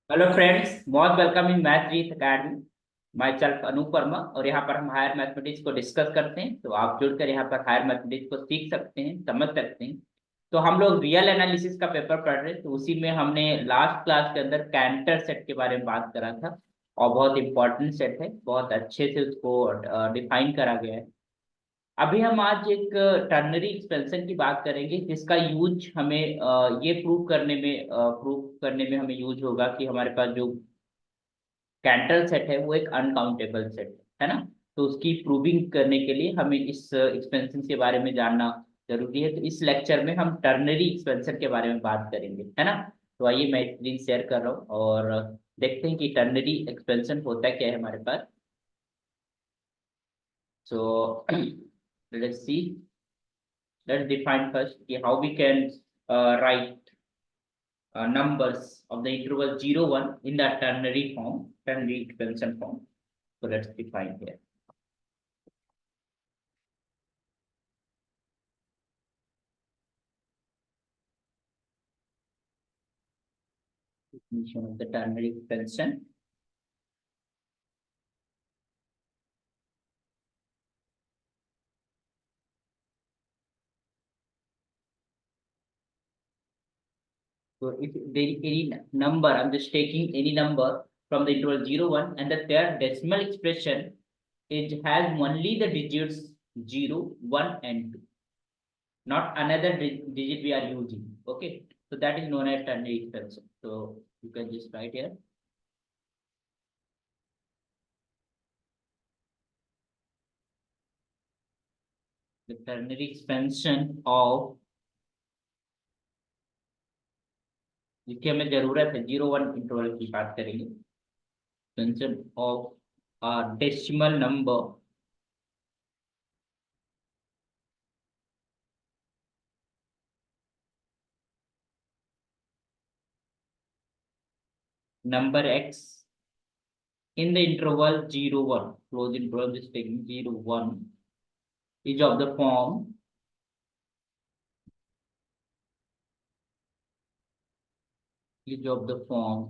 Hello friends, बहुत welcome in math Jeet academy. Myself Anup Verma और यहाँ पर हम हायर मैथमेटिक्स को डिस्कस करते हैं। तो आप जुड़कर यहाँ पर हायर मैथमेटिक्स को सीख सकते हैं, समझ सकते हैं। तो हम लोग रियल एनालिसिस का पेपर पढ़ रहे हैं, तो उसी में हमने लास्ट क्लास के अंदर कैंटर सेट के बारे में बात करा था। और बहुत इंपॉर्टेंट सेट है, बहुत अच्छे से उसको डिफाइन करा गया है। अभी हम आज एक टर्नरी एक्सपेंशन की बात करेंगे, जिसका यूज हमें ये प्रूव करने में हमें यूज होगा कि हमारे पास जो कैंटल सेट है वो एक अनकाउंटेबल सेट है ना। तो उसकी प्रूविंग करने के लिए हमें इस एक्सपेंशन के बारे में जानना जरूरी है। तो इस लेक्चर में हम टर्नरी एक्सपेंशन के बारे में बात करेंगे, है ना। तो आइए मैं स्क्रीन शेयर कर रहा हूँ और देखते हैं कि टर्नरी एक्सपेंशन होता क्या है हमारे पास। So let's see, let's define first how we can write numbers of the interval 0 1 in the ternary expansion form. So let's define here. Definition of the ternary expansion. So if there is any number, I'm just taking any number from the interval 0 1, and that their decimal expression it has only the digits 0 1 and 2, not another digit we are using. Okay, so that is known as ternary expansion. So you can just write here the ternary expansion of, जिसकी हमें जरूरत है 0 1 interval की बात करेंगे। Expansion of decimal number x in the interval 0 1, close interval is taking 0 1, is of the form is of the form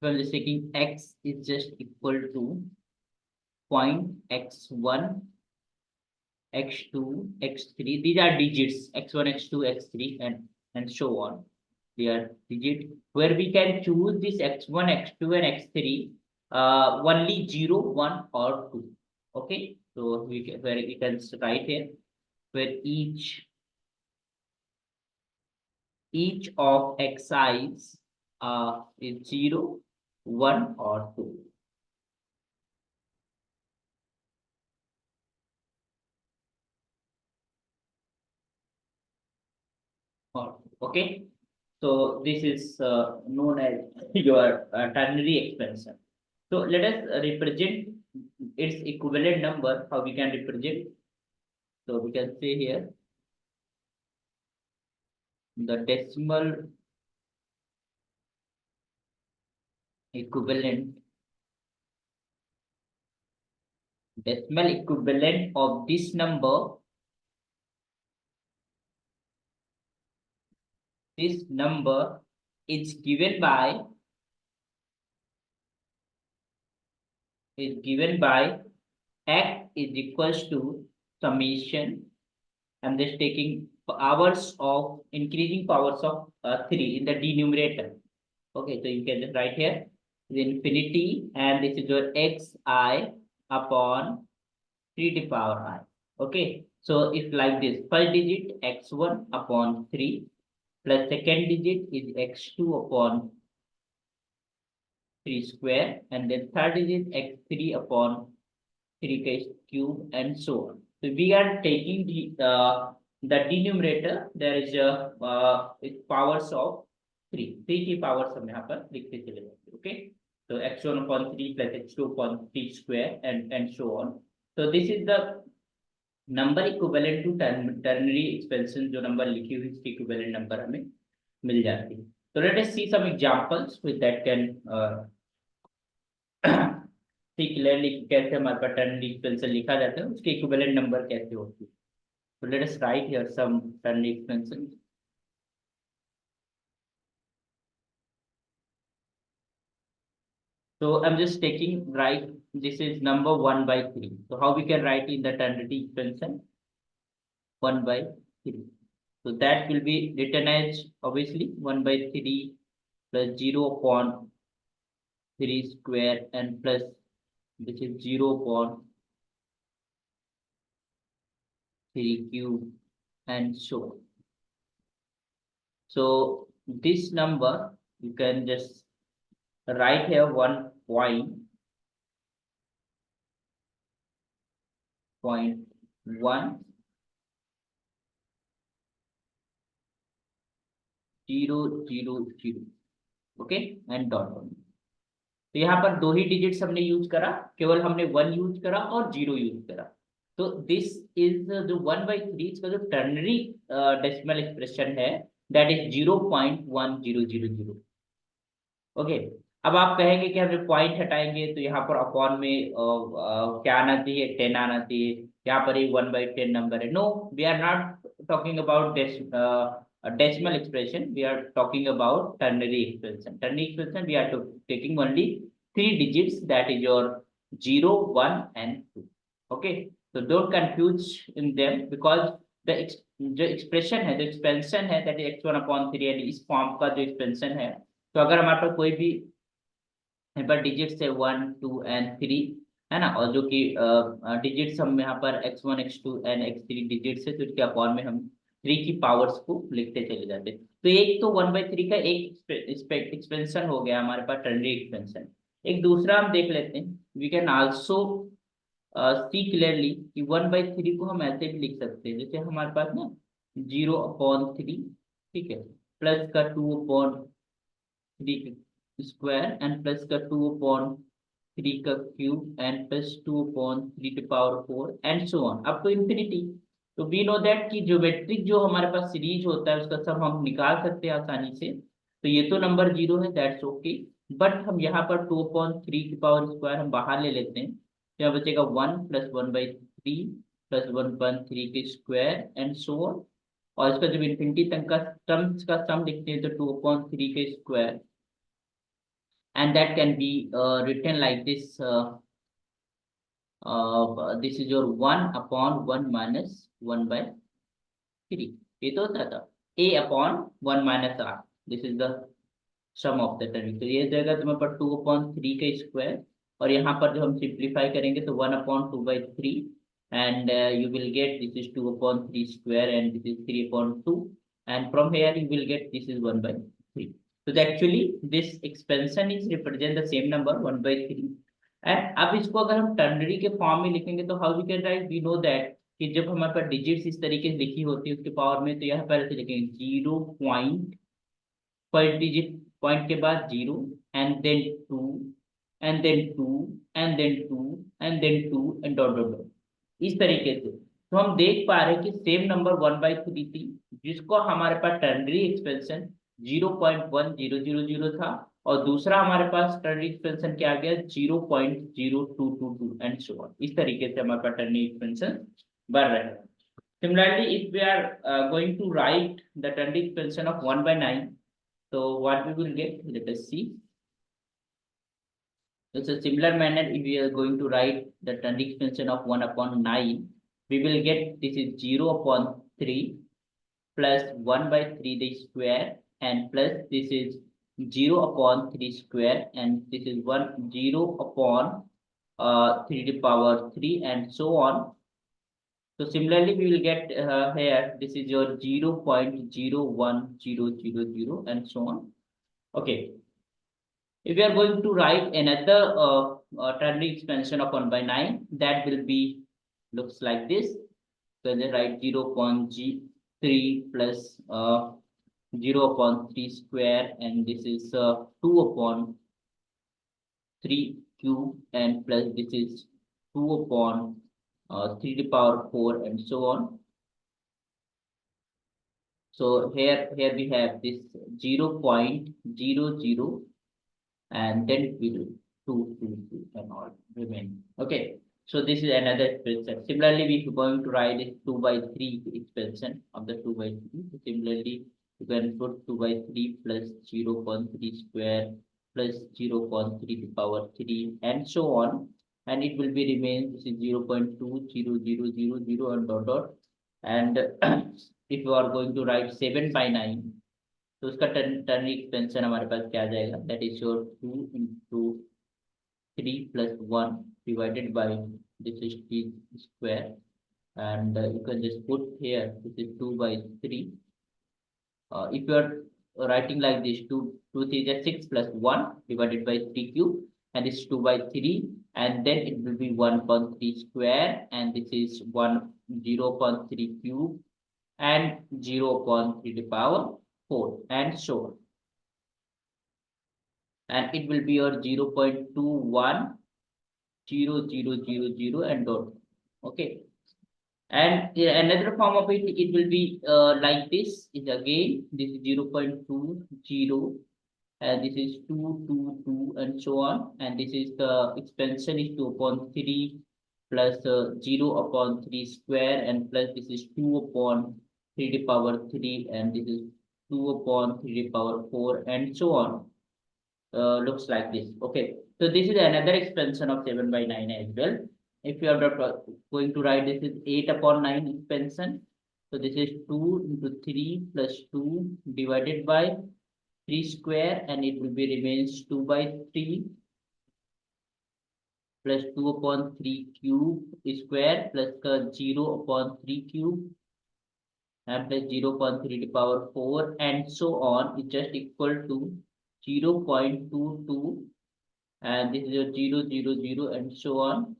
well is taking x is just equal to point x1 x2 x3. These are digits x1 x2 x3 and so on. They are digit where we can choose this x1 x2 and x3 only 0 1 or 2. Okay, so we can, where we can write here where each of xi's is 0 1 or 2. Okay, so this is known as your ternary expansion. So let us represent its equivalent number. How we can represent? So we can say here the equivalent decimal equivalent of this number. This number is given by x is equals to summation. I'm just taking powers of increasing powers of 3 in the denominator. Okay, so you can just write here the infinity, and this is your xi upon 3 to the power I. Okay, so it's like this: first digit x1 upon 3 plus second digit is x2 upon 3 square, and then third digit x3 upon 3 cube, and so on. So we are taking the denominator. There is a powers of 3 की powers हम यहाँ पर लिखते चले जाएंगे. Okay, so x1 upon 3 plus x2 upon 3 square and so on. So this is the number equivalent to ternary expansion. जो number लिखी हुई इसकी equivalent number हमें मिल जाती है. So let us see some examples with that can see clearly कैसे हमारे पास ternary expansion लिखा जाता है, उसके equivalent number कैसे होती है. So let us write here some ternary expansion. So I'm just taking right. This is number 1 by 3. So how we can write in the ternary expansion? 1 by 3. So that will be written as obviously 1 by 3 plus 0 upon 3 square and plus this is 0 upon 3 cube and so on. So this number you can just write here 1.1 0 0 0 okay and dot. तो यहाँ पर दो ही digits हमने use करा, केवल हमने 1 use करा और 0 यूज करा। तो दिस इज जो 1/3 इसका जो टर्नरी डेसिमल एक्सप्रेशन है दैट इज 0.1000। ओके, अब आप कहेंगे कि हम पॉइंट हटाएंगे तो यहाँ पर अपॉन में क्या आना चाहिए, 10 आना चाहिए। यहाँ पर ये 1/10 नंबर है। No, we are not talking about decimal expression. We are talking about ternary expression. Ternary expression we are taking only 3 digits, that is your 0, 1 and 2. Okay, so don't confuse in them because the जो expression है, जो expansion है that is x1 upon 3 and इस form का जो expansion है, तो अगर हमारे पास कोई भी यहाँ पर डिजिट्स है 1 2 एंड 3 है ना, और जो कि डिजिट्स हम यहाँ पर x1 x2 and x3 digits है, तो इसके अपॉन में हम 3 की पावर्स को लिखते चले जाते हैं। तो एक तो 1/3 का एक एक्सपेंशन हो गया हमारे पास, टर्नरी एक्सपेंशन। एक दूसरा हम देख लेते हैं, we can also see clearly कि 1/3 को हम ऐसे भी लिख सकते हैं, जैसे हमारे पास ना 0/3, ठीक है, प्लस का 2/3 स्क्वायर एंड प्लस का 2/3 का cube and plus 2/3 and so on up to infinity. तो वी नो दैट कि ज्योमेट्रिक जो हमारे पास सीरीज होता है उसका सब हम निकाल सकते हैं आसानी से। तो ये तो नंबर 0 है, दैट्स ओके, बट हम यहाँ पर 2/3 की पावर स्क्वायर हम बाहर ले लेते हैं, तो यहाँ बचेगा 1 प्लस 1/3 प्लस 1/3 के स्क्वायर एंड सो ऑन। और इसका जब इन्फिनिटी तक का टर्म्स का सम लिखते हैं तो 2/3 के square, and that can be written like this, this is your 1/1 minus 1/3। ये तो होता था a/1 minus r, this is the sum of the term. तो ये जाएगा तुम्हें पर 2/3 का स्क्वायर, और यहाँ पर जो हम सिंप्लीफाई करेंगे तो 1/2/3 and you will get this is 2/3 square and this is 3/2, and from here you will get this is 1/3। so actually this expansion is represent the same number 1/3। and अब इसको अगर हम टर्नरी के फॉर्म में लिखेंगे तो how we can write, we know that कि जब हमारे पास डिजिट्स इस तरीके से लिखी होती है उसके पावर में, तो यहाँ पर ऐसे लिखेंगे 0 पॉइंट, पर डिजिट पॉइंट के बाद 0 and then 2 and then 2 and then 2 and then 2 and dot dot dot, इस तरीके से। तो हम देख पा रहे हैं कि सेम नंबर 1/3 थी जिसको हमारे पास टर्नरी एक्सपेंशन 0.1000 था, और दूसरा हमारे पास टर्नरी एक्सपेंशन क्या आ गया 0.0222 एंड सो ऑन। इस तरीके से हमारे पास टर्नरी एक्सपेंशन बढ़ रहे हैं। Similarly, if we are going to write the ternary expansion of 1/9, so what we will get, let us see. It's a similar manner. If we are going to write the ternary expansion of 1/9, we will get this is 0/3 plus 1/3 the square and plus this is 0/3 square and this is 0/3 to the power 3 and so on. So similarly, we will get here this is your 0.01000 and so on. Okay. If we are going to write another ternary expansion of 1/9, that will be looks like this. So they write 0.3 plus 0/3 square and this is 2/3 cube and plus this is 2/3 to the power 4 and so on. So here we have this 0.00 and then we will 2 and all remain. Okay, so this is another expression. Similarly, we are going to write this 2/3 expression of the 2/3. So similarly, you can put 2/3 plus 0.3 square plus 0.3 to power 3 and so on, and it will be remains this is 0.20000 and dot dot, and if you are going to write 7 by 9, तो उसका ternary expansion हमारे पास क्या आ जाएगा, that is your 2 into 3 plus 1 divided by this is t square, and you can just put here this is 2 by 3. If you are writing like this, 2 3 is 6 plus 1 divided by 3 cube, and this is 2 by 3, and then it will be 1.3 square, and this is 0.3 cube and 0.3 to the power 4 and so on, and it will be your 0.210000 and dot. Okay, and another form of it, it will be like this is again this is 0.20, and this is 222 and so on, and this is the expansion is 2 upon 3 plus 0 upon 3 square, and plus this is 2 upon 3 to the power 3, and this is 2 upon 3 to the power 4 and so on. Looks like this. Okay, so this is another expansion of 7 by 9 as well. If you are going to write, this is 8 upon 9 expansion. So this is 2 into 3 plus 2 divided by 3 square, and it will be remains 2 by 3 plus 2 upon 3 cube square plus 0 upon 3 cube and plus 0.3 to the power 4 and so on is just equal to 0.22, and this is your 000 and so on.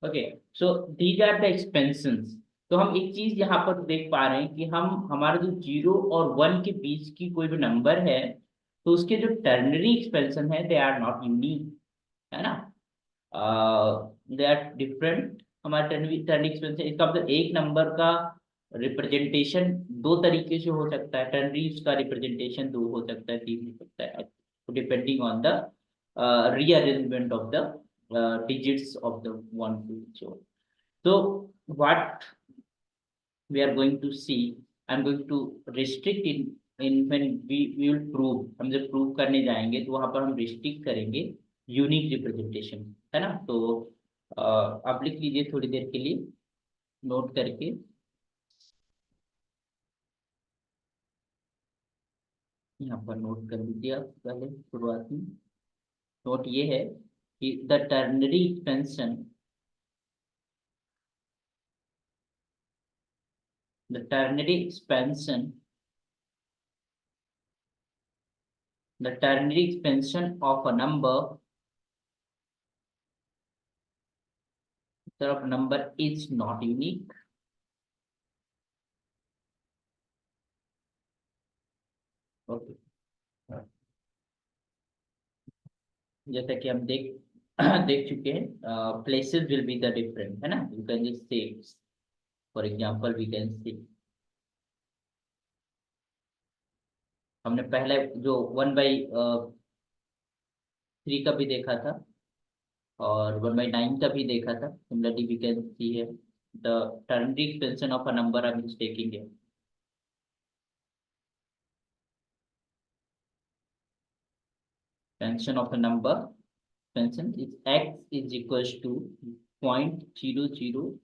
Okay, so these are the expansions. तो हम एक चीज यहाँ पर देख पा रहे हैं कि हम हमारा जो 0 और 1 के बीच की कोई भी नंबर है, तो उसके जो टर्नरी एक्सपेंशन है दे आर नॉट यूनिक, है ना, दे आर डिफरेंट. हमारा टर्नरी एक्सपेंशन, इसका मतलब एक नंबर का रिप्रेजेंटेशन दो तरीके से हो सकता है, टर्नरी उसका रिप्रेजेंटेशन दो हो सकता है, तीन हो सकता है, depending on the rearrangement of the digits of the one two so. So what we are going to see, I'm going to restrict in when we will prove, हम जब प्रूव करने जाएंगे तो वहां पर हम रिस्ट्रिक्ट करेंगे यूनिक रिप्रेजेंटेशन, है ना. तो आप लिख लीजिए थोड़ी देर के लिए नोट करके. यहाँ पर नोट कर लीजिए आप पहले शुरुआत में. नोट ये है कि the ternary expansion, the ternary expansion the ternary expansion of a number is not unique. Okay, जैसा कि हम देख चुके हैं, places will be the different, है ना. You can just say, for example, we can see हमने पहले जो 1/3 का भी देखा था और 1/9 का भी देखा था. Similarly, we can see here the ternary expansion of a number I'm just taking here. Expansion of a number, expansion is x is equals to 0.00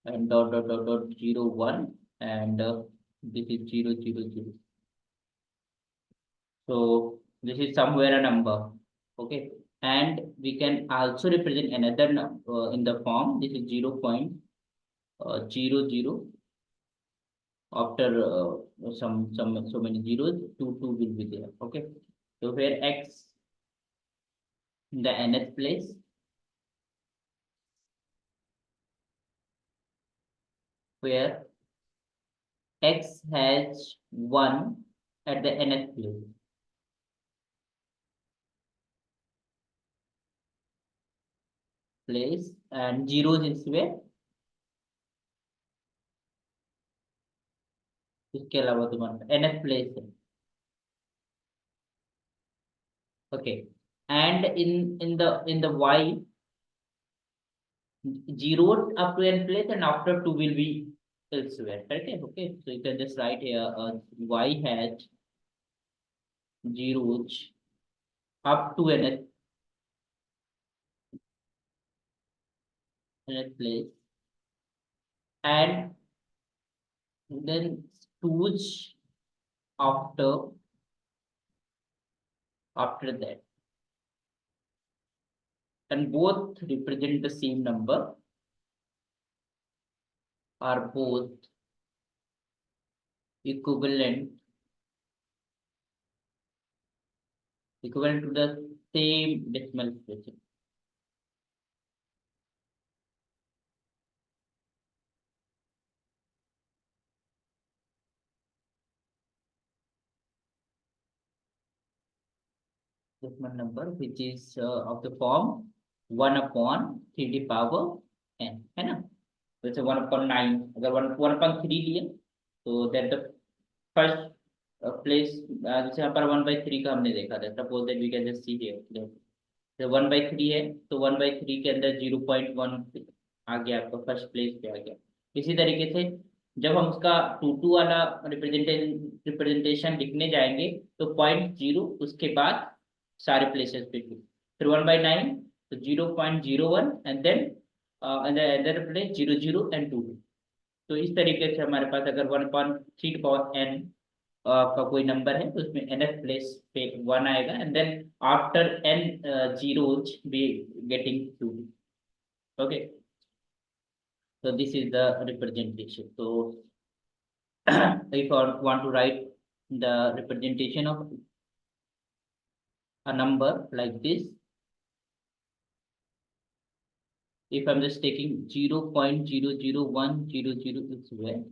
and dot dot dot dot 0 1, and this is 000. So this is somewhere a number. Okay, and we can also represent another in the form this is 0.00 after so many zeros, 2 will be there. Okay, so where x in the nth place, where x has 1 at the nth place and zeros is where, इसके अलावा तुम्हारा nth place है. Okay, and in the y, 0 up to n place and after 2 will be elsewhere. Okay, okay, so you can just write here y has zeros up to nth place, and then choose after that, and both represent the same number, are both equivalent to the same decimal place. Decimal number which is of the form 1 upon 3 to the power n, है ना? जैसे 1/9, अगर 1/3 लिए तो that the first place, जैसे यहाँ पर 1/3 का हमने देखा था, suppose that we can just see here, तो 1/3 है, तो 1/3 के अंदर 0.1 आ गया, आपका फर्स्ट प्लेस पे आ गया। इसी तरीके से जब हम उसका 2 वाला रिप्रेजेंटेशन लिखने जाएंगे तो 0.0 उसके बाद सारे प्लेसेस पे, फिर 1/9 तो 0.01 and then other place 00 and 2। तो इस तरीके से हमारे पास अगर 1/3 पावर n का कोई नंबर है तो उसमें nth प्लेस पे 1 आएगा, and then after n zeros we getting 2। Okay, so this is the representation. So if I want to write the representation of a number like this, if I'm just taking 0.00100 is where,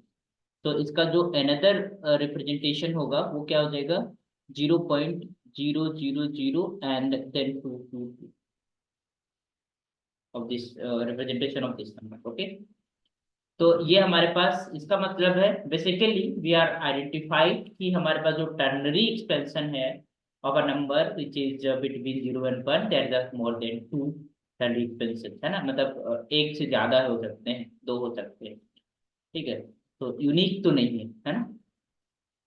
तो इसका जो another representation होगा वो क्या हो जाएगा, 0.000 and then 2 of this representation of this number. Okay, तो ये हमारे पास इसका मतलब है बेसिकली वी आर आइडेंटिफाइड कि हमारे पास जो टर्नरी एक्सपेंशन है of a number which is between 0 and 1, that is more than 2 ternary expansion, है ना? मतलब एक से ज्यादा हो सकते हैं, दो हो सकते हैं, ठीक है? तो यूनिक तो नहीं है ना?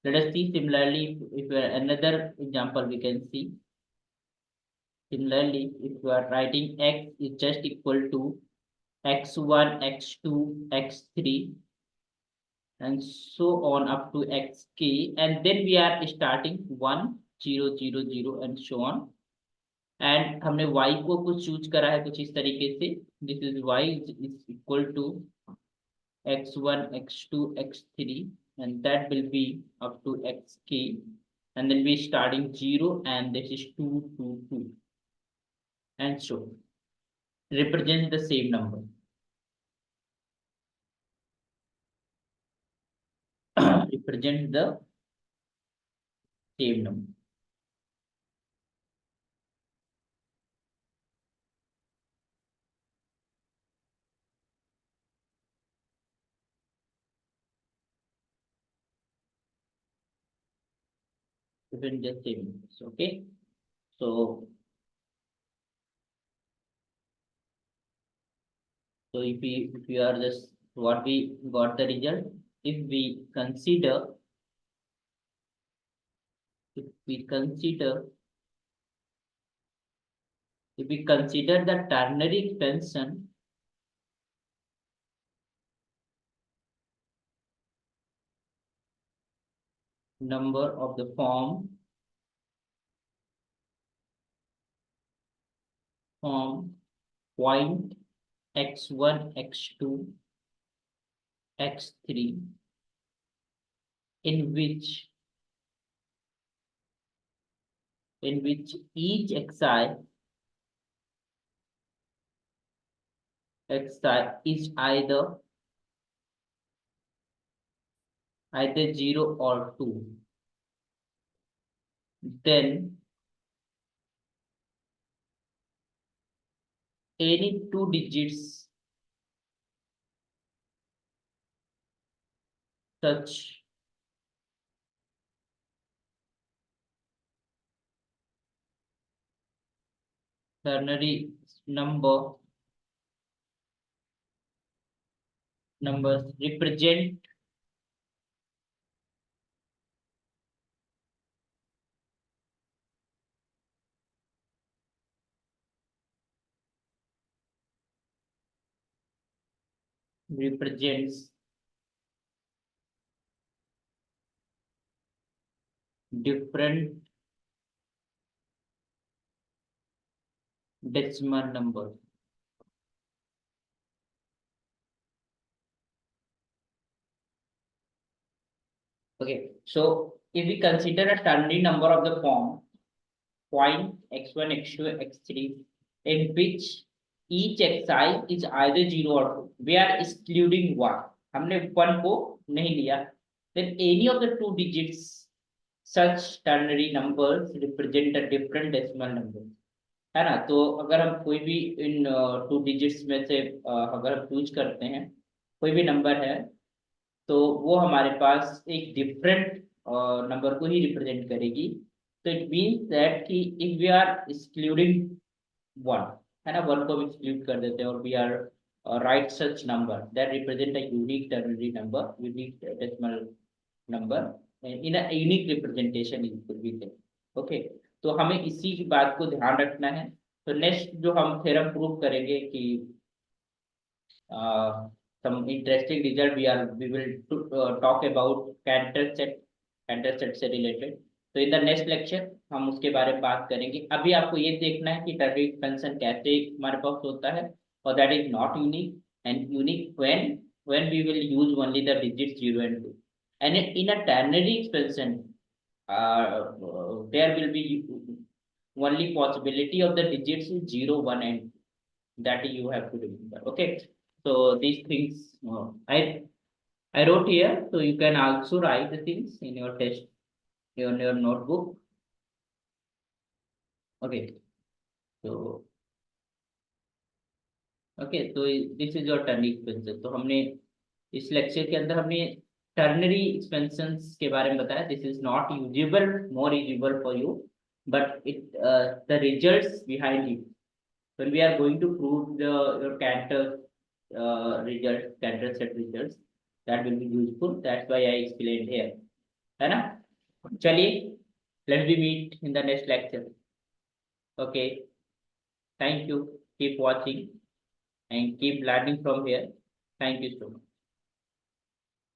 Let us see similarly if another example we can see. Similarly, if you are writing x is just equal to x1, x2, x3, and so on up to xk, and then we are starting 1, 0, 0, 0 and so on. And हमने y को कुछ choose करा है कुछ इस तरीके से, this is y is equal to x1, x2, x3, and that will be up to xk, and then we starting 0 and this is 2, 2, 2, and so represents the same number. Represents the same number. Represent the same numbers. Okay, so if we are just what we got the result, if we consider if we consider the ternary expansion number of the form point x1, x2, x3, in which each xi is either 0 or 2, then any two digits such ternary numbers represent represents different decimal numbers. Okay, so if we consider a ternary number of the form point x1, x2, x3, in which each xi is either 0 or 2, we are excluding 1. हमने 1 को नहीं लिया. Then any of the two digits such ternary numbers represent a different decimal number. है ना. तो अगर हम कोई भी इन टू डिजिट्स में से अगर हम चूज करते हैं कोई भी नंबर है तो वो हमारे पास एक डिफरेंट नंबर को ही रिप्रेजेंट करेगी. तो इट मीन्स दैट कि if we are excluding one, है ना, वन को भी एक्सक्लूड कर देते हैं और we are right such number that represent a unique ternary number, unique decimal number in a unique representation is could be there. Okay, तो हमें इसी की बात को ध्यान रखना है. तो नेक्स्ट जो हम थ्योरम प्रूव करेंगे कि some interesting result we will talk about Cantor set से related. तो इन द नेक्स्ट लेक्चर हम उसके बारे में बात करेंगे. अभी आपको ये देखना है कि टर्नरी एक्सपेंशन कैसे हमारे पास होता है और that is not unique and unique when we will use only the digits 0 and 2. And in a ternary expansion there will be only possibility of the digits 0, 1 and 2. That you have to remember. Okay, so these things I wrote here, so you can also write the things in your test in your notebook. Okay, so okay, so this is your ternary expansion. तो हमने इस lecture के अंदर हमने ternary expansions के बारे में बताया. This is not usable, more usable for you, but it the results behind it when we are going to prove your Cantor result, Cantor set results, that will be useful. That's why I explained here. है ना. चलिए, let's be meet in the next lecture. Okay, thank you. Keep watching and keep learning from here. Thank you so much.